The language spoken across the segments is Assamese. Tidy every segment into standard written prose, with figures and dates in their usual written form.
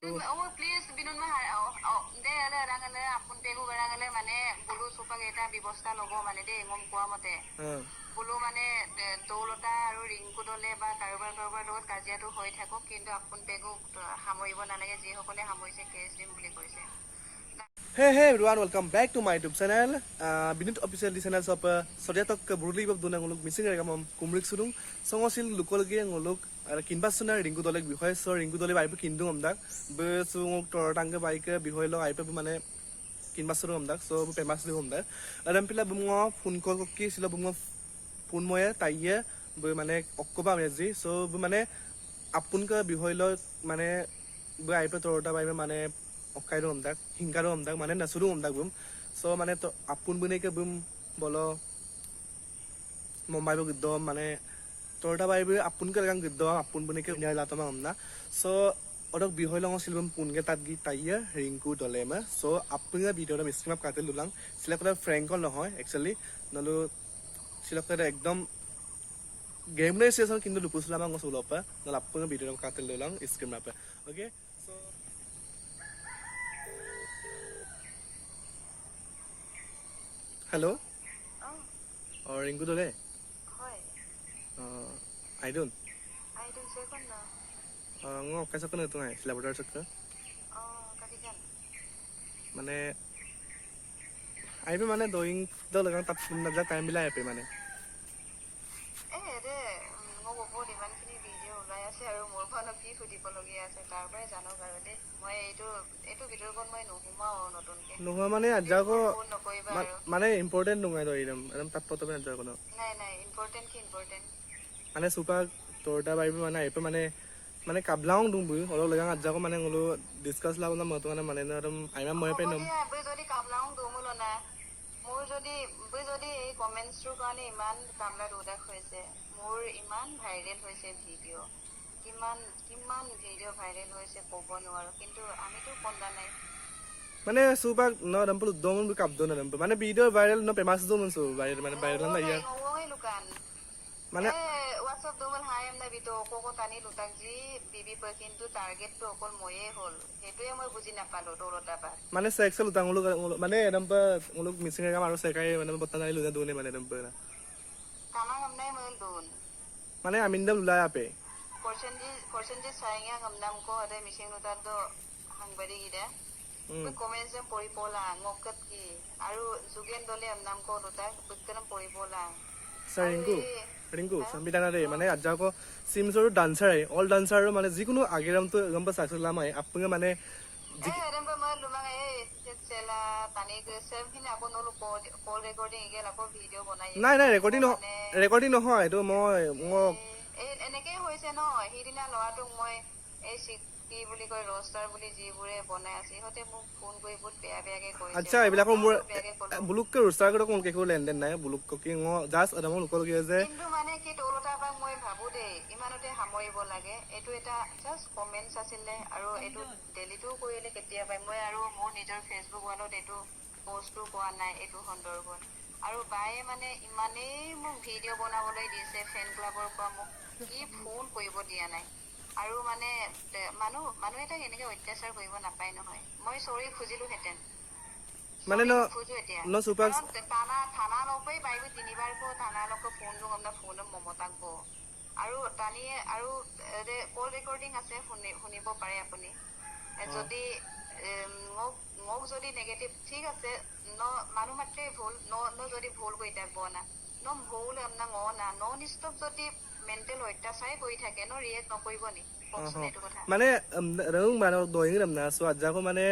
Oh please binun ma de ale rangale apun pegu garangale mane bulu supak eta bibosta logo mane de ngom koa mate bulu mane তৌলতা আৰু ৰিংকু দলে বা কাৰোবাৰ লগত কাজিয়াটো হৈ থাকক কিন্তু আপোন পেগু হামৰিব নালাগে যিসকলে হামৰিছে কেছ দিম বুলি কৈছে Hey everyone, welcome back to my YouTube channel. Binut official channel sop sodiatok burli bab duna nguluk missing regam kumrik sunung songosil lukol ge nguluk kinbas sunar ringu dolek bihoy so ringu dole baibu kindung amdak be sunguk tor tangge baike bihoy lo aipe mane kinbas sunung amdak so pemas lu amdak adam pila bungo phone call kokki sila bungo phone moya taiye be mane okkoba meji so be mane apun ka bihoy lo mane be aipe torta baibe mane Okaido amdak, hingkaro amdak, mana nasuru amdak bum. So mana to apun bune ke bum bolo Mumbai bu giddo mana torta bai bu apun ke gang giddo apun bune ke nyai lato ma amna. So odok bihoy long silbum pun ke tat gi taiya ringku dolema. So apun ga video da miskim ap katel lulang. Sila kada frank on lohoy actually. Nalu sila kada ekdom game na session kindu lupus lama ngosulopa. Nal apun ga video da katel lulang iskim apa. Okay? So Hello? Oh. Ringu dole? Hoy. I don't say kon na. Ngo kaisa kono tu ngai sila bodar sakka. Katikan. Mane I be mane doing do lagang tap na ja time bila ape mane. De ngo bobo diman kini video ulai ase aru mor phone ki thudi pologi ase tar pare jano karo de moi etu video kon moi nohuma notun ke Noha mane aja ko mane important nungai do idam tap poto ben aja kono. Nai important ki important. Mane supa torta bai be mane ape mane kablaung dung bu olo lagang aja ko mane ngolo discuss la na moto mane adam aima moi pe nom. Bui jodi kablaung dumulo na মোৰ যদি এই কমেন্টছৰ কাৰণে ইমান কামলা উদাস হৈছে মোৰ ইমান ভাইৰেল হৈছে ভিডিঅ কিমান ভিডিঅ ভাইৰেল হৈছে ক'ব নোৱাৰো কিন্তু আমিতো কন্দা নাই Mane supa no dampul domun bu kabdo na dampul mane video viral no pemas domun so viral mane viral na iya ওই লুকান mane WhatsApp দুমল হাই এম না ভিডিঅ কোকো টানি লুটাক জি বিবি পয় কিন্তু টার্গেটটো অকল ময়ে হল হেতুয়ে মই বুজি নাপালো দৌলতা পা Mane sexual utang uluk mane dampa uluk missing regam aru sekai mane botan ali luda dune mane dampa na কামা গমনাই মল দুন mane amindam lula ape percentage সাইঙা গমনাম কো আদে মিসিং লুটাত দ হাংবাদি গিদা কমেন্টস পৰি পলা ngokkat ki aru jugen dole amnam ko luta bukkanam pori pola ringku sambidana re mane ajja ko simsor dancer ai all dancer mane jikunu ageram to gamba success lamai apunga mane remba ma lumang sela tani ke sem hina ko nolu call recording igel ko video banai নাই recording নহয় এটো মই এনেকে হৈছে ন হিদিনা লৱাটো মই এই কি বুলি কয় ৰোস্টাৰ বুলি জিবুৰে বনাই আছে হতে মোক ফোন কৰি বহুত বেয়াকে কৈছে আচ্ছা এবিলাকৰ মোৰ বুলুককে ৰোস্টাৰ কৰি কোন কেকো লেনদেন নাই বুলুক কি মই জাস্ট আদাম লোকল কি যে কিন্তু মানে কি তোলতা বা মই ভাবো দে ইমানতে হামৰিব লাগে এটো এটা জাস্ট কমেন্টস আছিলে আৰু এটো ডেলিটো কৰিলে কেতিয়া পাই মই আৰু মোৰ নিজৰ ফেসবুক ওয়ালত এটো পোস্টটো কোৱা নাই এটো সন্দৰ্ভত আৰু বায়ে মানে ইমানেই মোক ভিডিঅ বনাবলৈ দিছে ফ্যান ক্লাবৰ পৰা মোক কি ফোন কৰিব দিয়া নাই আৰু মানে মানুহ এটা এনেকে অত্যাচাৰ কৰিব নাপায় নহয় মই সৰি খুজিলো হেতেন মানে ন সুপাৰ থানা লপই পাইবি তিনিবাৰ কো থানা লক ফোন ৰু গমনা ফোন মমতাক ব আৰু তানিয়ে আৰু কল ৰেকৰ্ডিং আছে শুনিব পাৰে আপুনি যদি মোক যদি নেগেটিভ ঠিক আছে ন মানুহ মাত্ৰে ভুল ন যদি ভুল কৈ থাকব না ন ভুল আমনা না ন নিষ্টপ যদি মেন্টাল অত্যাচাৰ কৰি থাকে ন ৰিয়েক্ট নকৰিব নি মানে ৰং মানে দহিং ৰমনা সো আজ্জা ko মানে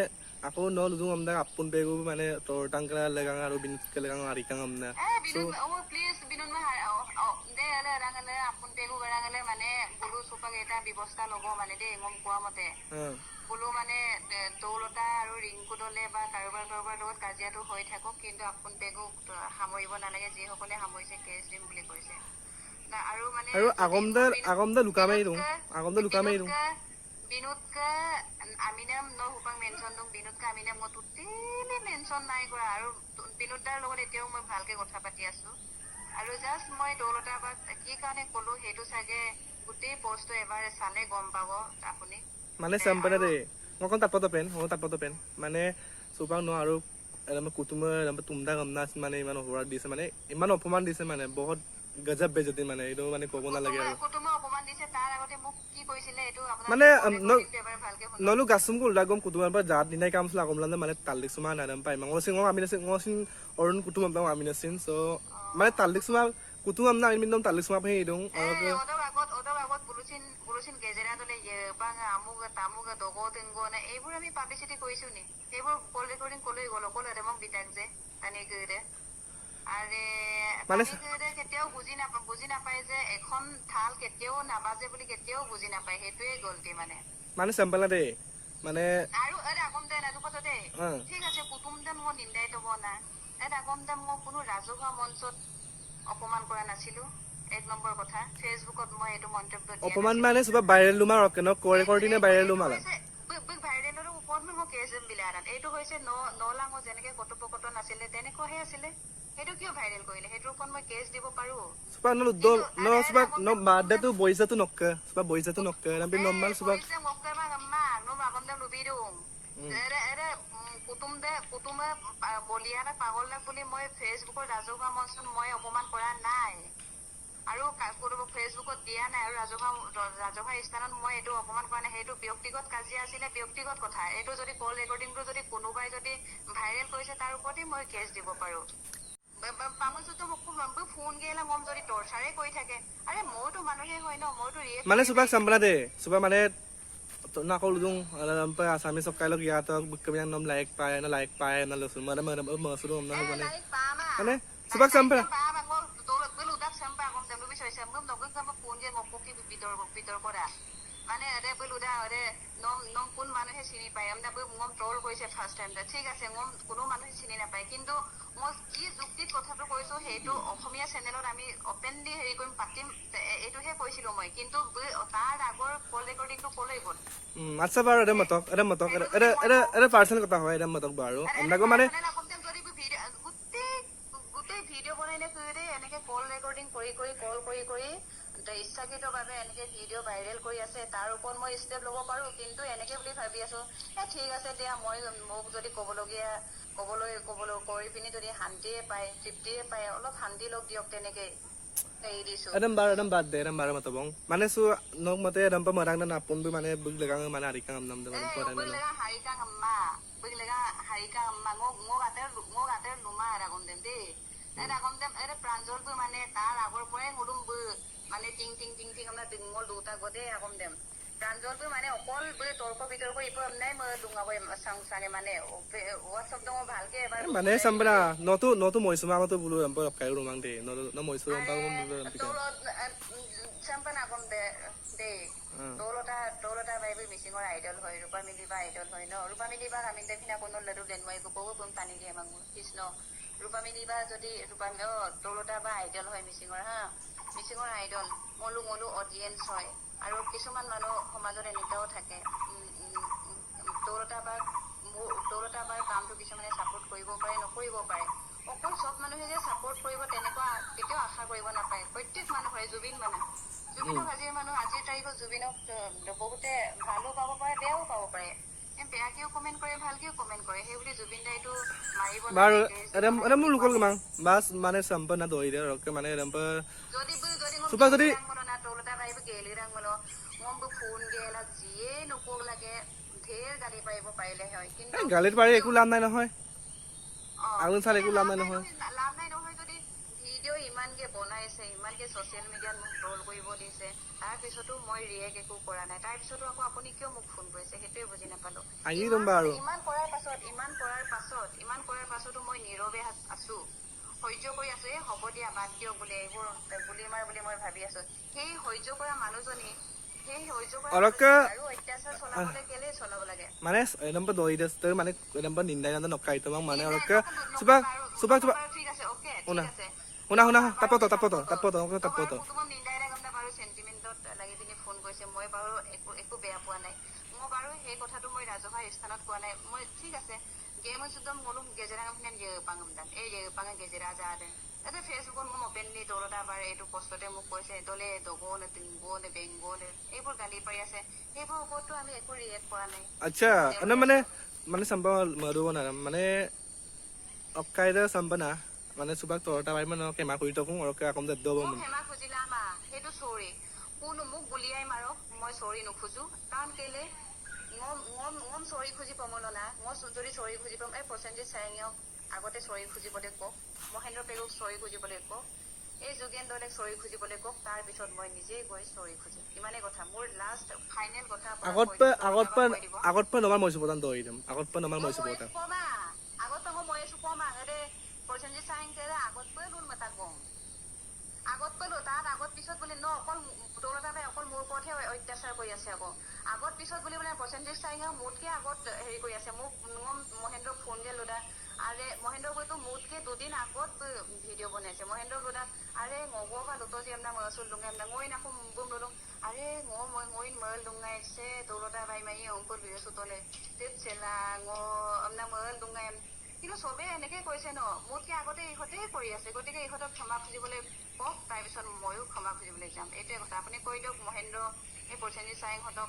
আকৌ ন লুজু আমদা আপুন পেগু মানে তোৰ টাংকলা লেগাং আৰু বিনত লেগাং আৰিকাং আমনা সো প্লিজ বিনুন মা দে আলে ৰাঙলে আপুন পেগু ৰাঙলে মানে বুলু সুপাক এটা ব্যৱস্থা লব মানে দে ngom কোৱা মতে বুলু মানে দৌলতা আৰু ৰিংকু দলে বা কাৰোবাৰ লগত কাজিয়াটো হৈ থাকক কিন্তু আপুন পেগু হামৰিব নালাগে যিসকলে হামৰিছে কেছ দিম বুলি কৈছে আৰু মানে আৰু আগমদা লুকামেই দং বিনুতকা আমিনাম ন হুপাং মেনশন দং বিনুতকা আমিনাম মই টুটেলি মেনশন নাই কৰা আৰু বিনুতদাৰ লগত এতিয়াও মই ভালকে কথা পাতি আছো আৰু জাস্ট মই দৌলতা বা কি কাৰণে কলো হেতু চাগে গোটেই পোষ্টটো এবাৰ চালে গম পাব আপুনি মানে চেম্পেনা দে ngokon tatpato pen মানে সুপাং ন আৰু এদম কুতুমে এদম তুমদা গমনা মানে ইমান অপৰাধ দিছে মানে ইমান অপমান দিছে মানে বহুত গজব বেজতি মানে এইটো মানে ক'ব নালাগে আৰু কুটুমে অপমান দিছে তাৰ আগতে মোক কি কৈছিলে এইটো আপোনাৰ মানে এবাৰ ভালকে শুনক নলু গাছুম কুলদা গম কুতুমাৰ পৰা জাত দিনাই কাম চলা কমলানে মানে তালিক সুমা নাদম পাই মংল সিং আমিনাসিন অৰুণ কুতুম আমদাম আমিনাসিন সো মানে তালিক সুমা কুতুম আমনা আমিনদম তালিক সুমা ফে ইদং ওদক আগত বুলুচিন গেজেৰা দলে বাং আমুক তামুক দগ টেংগ না এইবোৰ আমি পাব্লিচিটি কৰিছো নি এইবোৰ কল ৰেকৰ্ডিং কলৈ গ'ল অকল এদমক বিটাক যে তানি গৰে আৰে মানে কেতিয়াও বুজি নাপায় যে এখন থাল কেতিয়াও নাবাজে বুলি কেতিয়াও বুজি নাপায় সেইটোৱে গলতি মানে চেম্পল দে মানে আৰু এটা আগম দে নাজুপত দে ঠিক আছে কুটুম দে মই নিন্দাই দব না এটা আগম দে মই কোনো ৰাজহুৱা মঞ্চত অপমান কৰা নাছিলো এক নম্বৰ কথা ফেচবুকত মই এইটো মন্তব্য দিয়া অপমান মানে সব ভাইৰেল লুমা ৰকে ন ৰেকৰ্ডিং ভাইৰেল লুমালা ভাইৰেলৰ ওপৰত মই কেছ বিলাৰাত এইটো হৈছে নলাঙো যেনেকে কটুপকটন আছিলে তেনেকুৱাহে আছিলে সেইটো কিয় ভাইৰেল কৰিলে সেইটোৰ ওপৰত মই কেছ দিব পাৰো সুপা ন দল ন সুপা ন বাদটো বইজাটো নক্কে সুপা বইজাটো নক্কে নাবি নরমাল সুপা মক্কেবা গাম্মা নো আগম দে লুবি দিম এৰে কুটুমে বলিয়ানা পাগল লাগ বুলি মই ফেচবুকৰ ৰাজহুৱা মঞ্চত মই অপমান কৰা নাই আৰু ফেচবুকত দিয়া নাই আৰু ৰাজহুৱা স্থানত মই এইটো অপমান কৰা নাই সেইটো ব্যক্তিগত কাজিয়া আছিলে ব্যক্তিগত কথা এইটো যদি কল ৰেকৰ্ডিংটো যদি কোনোবাই যদি ভাইৰেল কৰিছে তাৰ ওপৰতে মই কেছ দিব পাৰো পামুচুতো মোক ফোন গেলা মম যদি টৰ্চাৰে কৰি থাকে আৰে মইতো মানুহে হয় ন মইতো মানে সুপা সাম্বলা দে সুপা মানে na ko ludung pa asami sok kailo giato kamian nom like pa na lusun mara masudum na hubane ane subak sampai মানে আরে বলুদা আরে নম কোন মানুহে চিনি পায় আমরা মম ট্রোল কইছে ফার্স্ট টাইম ঠিক আছে মম কোনো মানুহে চিনি নাপায় কিন্তু মই কি যুক্তিত কথাটো কৈছো সেইটো অসমীয়া চেনেলত আমি ওপেনলি হেৰি কৰিম পাতিম এইটোহে কৈছিলো মই কিন্তু তাৰ আগৰ কল ৰেকৰ্ডিংটো কলৈ গ'ল আচ্ছা বাৰু এটা পাৰ্সোনাল কথা হয় এটা মতক বাৰু আমনাগো মানে গোটেই ভিডিঅ' বনাইলে কইৰে এনেকে কল ৰেকৰ্ডিং কৰি ইচ্ছাকৃতভাৱে এনেকে ভিডিঅ' ভাইৰেল কৰি আছে তাৰ ওপৰত মই ষ্টেপ ল'ব পাৰো কিন্তু এনেকে বুলি ভাবি আছো ঠিক আছে দিয়া মই মোক যদি ক'বলৈ কৰি পিনি যদি শান্তিয়ে পায় তৃপ্তিয়ে পায় অলপ শান্তি লগ দিয়ক তেনেকে Adam bad deh, adam baru mata bong. Mana su nok mata adam pemerang dan apun bu mana bug legang mana harikang am nam dem. Bug legang harikang amma ngo gater luma ragom dem de. Ragom dem pranjol bu mana tar agor pore ngulum bu মানে টিং আমরা দিঙ্গল দুটা গদে আগম দেম প্রাঞ্জল বু মানে অকল বু তর্ক বিতর্ক ইপো আমনাই মই লুঙাবই সংসানে মানে হোয়াটসঅ্যাপ দম ভালকে এবাৰ মানে সামরা নতু মইসুমা মতো বুলু আম কাই রুমাং দে ন মইসুম পাগম বুলু আম পিকা সাম্পান আগম দে দৌলতা বাইবি মিসিংৰ আইডল হয় ৰূপা মিলিবা আইডল হয় ন ৰূপা মিলিবা আমি দেখিনা কোন লডু দেন মই গপগো কোন টানি দিয়ে মাং কৃষ্ণ ৰূপা মিলিবা যদি দৌলতা বা আইডল হয় মিসিংৰ হা মিচিঙৰ আইডল মলু অডিয়েন্স হয় আৰু কিছুমান মানুহ সমাজত এনেকাও থাকে দৌলতা বাৰ কামটো কিছুমানে ছাপোৰ্ট কৰিব পাৰে নকৰিব পাৰে অকল চব মানুহে যে ছাপোৰ্ট কৰিব তেনেকুৱা কেতিয়াও আশা কৰিব নাপায় প্ৰত্যেক মানুহৰে জুবিনক আজিৰ তাৰিখত জুবিনক বহুতে ভালো পাব পাৰে বেয়াও পাব পাৰে বেয়াকেও কমেন্ট কৰে ভালকেও কমেন্ট কৰে সেই বুলি জুবিন দাইটো মাৰিব বাৰ এদম লোকল মাং বাস মানে সম্পূৰ্ণ দইৰে ৰকে মানে এদম সুপা যদি না দৌলতা বাইব গেলি ৰাং মলো মম ফোন গেলা জিয়ে নকো লাগে ঢেৰ গালি পাৰিব পাৰিলে হয় কিন্তু গালিত পাৰি একো লাভ নাই নহয় আগুন চাল একো লাভ নাই নহয় যদি ভিডিঅ' ইমানকে বনাইছে ইমানকে ছচিয়েল মিডিয়াত মোক ট্ৰল কৰিব দিছে তাৰ পিছতো মই ৰিয়েক্ট একো কৰা নাই তাৰ পিছতো আকৌ আপুনি কিয় মোক ফোন কৰিছে সেইটোৱে বুজি নাপালো ইমান কৰাৰ পাছতো মই নীৰৱে আছো সহ্য কৰি আছো হ'ব দিয়া বাদ দিয়ক বুলি এইবোৰ বুলি মই ভাবি আছো সেই সহ্য কৰা মানুহজনী আৰু অত্যাচাৰ চলাবলৈ কেলে চলাব লাগে মানে এদম দইৰে মানে এদম নিন্দাই না নকাই তোমাক মানে অলক সুপা ঠিক আছে ওকে শুনা তাপতো তোমাক নিন্দাই না গমনা বাৰু সেন্টিমেন্টত লাগি পিনি ফোন কৰিছে মই বাৰু একো বেয়া পোৱা নাই মই বাৰু সেই কথাটো মই ৰাজহুৱা স্থানত কোৱা নাই মই ঠিক আছে গেম যুদ্ধম মলুম গেজেৰা গামনে পাঙমদান এই পাঙা গেজেৰা যাদে এতে ফেচবুকত মোক অপেনলি দৌলতা বাৰে এইটো পোষ্টতে মোক কৈছে দলে দগনে তিংগনে বেংগনে এইবোৰ গালি পাৰি আছে সেইবোৰ ওপৰতো আমি একো ৰিয়েক্ট কৰা নাই আচ্ছা এনে মানে sampa maru na মানে অকাইদা sampa na মানে subak torta bai man ke ma koi to kung or ka akom da do মোক mun ক্ষমা খুজিলা মা সেইটো চৰি কোনো মোক গুলিয়াই মাৰক মই চৰি নুখোজো কাৰণ কেলে মই চৰি খুজি পাম না মই যদি চৰি খুজি পাম এই প্ৰসেনজিৎ চাইঙক আগতে চৰি খুজিবলৈ কওক মহেন্দ্ৰ পেগুক চৰি খুজিবলৈ কওক এই যোগেন্দ্ৰক চৰি খুজিবলৈ কওক তাৰ পিছত মই নিজেই গৈ চৰি খুজিম ইমানেই কথা মোৰ লাষ্ট ফাইনেল কথা আগত pa normal moisu botan do idam আগত pa normal moisu botan আগত মই এসো কমা এতে প্ৰসেনজিৎ চাইঙকে আগত পে লোন মাতা কম আগত কলো তাত আগত পিছত বুলি ন অকল দৌলতাতে অকল মোৰ ওপৰতহে অত্যাচাৰ কৰি আছে আকৌ আগত পিছত বুলি বোলে প্ৰসেনজিৎ চাইঙে মোতকে আগত হেৰি কৰি আছে মোক মহেন্দ্ৰক ফোন দিয়ে লোদা আরে মহেন্দ্র কইতো মুতকে দুদিন আগত ভিডিও বনাইছে মহেন্দ্র লোদা আরে মগো বা লুতো যে আমনা মসুল লুঙ্গা আমনা মই নাকো বুম লুং আরে মই মল লুঙ্গাইছে দৌলতা বাই মাই অঙ্কুর ভিডিও সুতলে তেত চেলা আমনা মল লুঙ্গাই কিন্তু সবে এনেকে কৈছে ন মোতকে আগতে ইহতে কৰি আছে গতিকে ইহতক ক্ষমা খুজিবলৈ কওক তাৰপিছত ময়ো ক্ষমা খুজিবলৈ যাম এইটোৱে কথা আপুনি কৈ দিয়ক মহেন্দ্ৰ এই প্ৰসেনজিৎ চাইঙহঁতক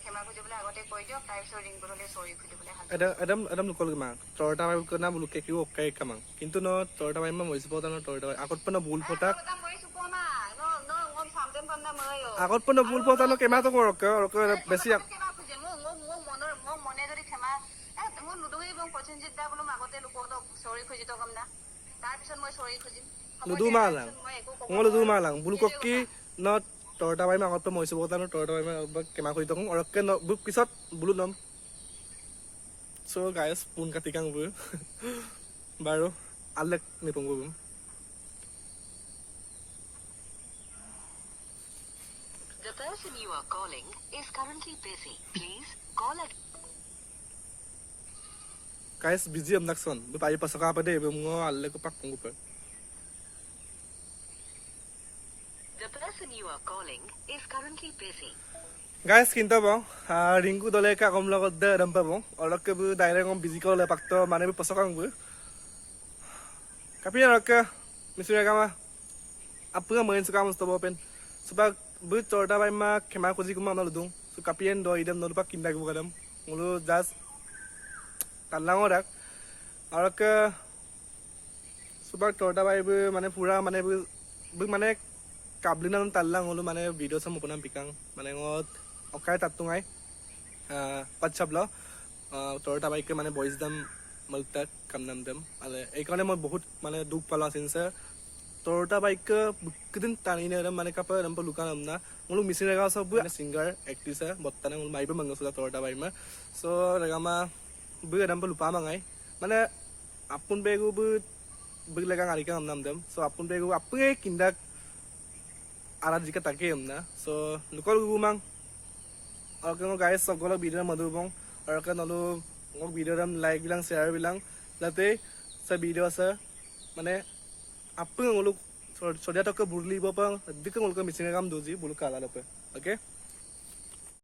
ক্ষমা খুজিবলৈ আগতে কৈ দিয়ক তাৰপিছত ৰিংগুললৈ চৰি খুজিবলৈ adam lukol ma torta bai ko na buluke ki okay kamang kintu no torta bai ma moisu botan no torta agot pa no bul potak agot pa no bul potan no kema to korok besi মনে যদি ক্ষমা মোৰ নুদুই এবং প্ৰসেনজিৎ দা বলম আগতে লোকক চৰি খুজি তো কম না তাৰপিছত মই চৰি খুজিম ludu malang ngol ludu malang bulukok ki no torta bai ma agot pa moisu botan no torta bai ma kema koi to kung orok ke no buk pisot bulu nom so guys pun katikang bu baru alek ni punggu The person you are calling is currently busy. Please call at guys busy am nakson bu pai pasaka pa de bu ngo alek pak punggu pa the person you are calling is currently busy. guys kinta bang ringku dole ka kom logot de dam pa bang olok ke bu direct om busy ko le pakto mane bu pasakang bu kapia rok misura kama apa nga main suka musto open sebab bu torta bai ma kema kuji kuma na ludung so kapien do idam no pak kinda bu kadam mulu just talang orak orok sebab torta bai bu mane pura mane bu mane kablina talang ulu mane video sam upana pikang mane ngot okai tatungai WhatsApp lo torta bai ke mane boys dam malta kam nam dam ale ei kane moi bahut mane duk pala sinse torta bai ke kudin tani ne mane kapa ram pa lukan amna mulu missing rega sab bu singer actress bottane mul mai ba mangasula torta bai ma so regama bu ram pa lupa mangai mane apun begu bu lega ngari kam nam dam so apun begu apge kindak ara jika take amna so lukol gumang oke ngo guys sogolo video madu bong oke nolu ngo video ram like bilang share bilang late sa video sa mane apa ngoluk sodia tok burli bapa dik ngoluk missing kam doji bulu kala lope okay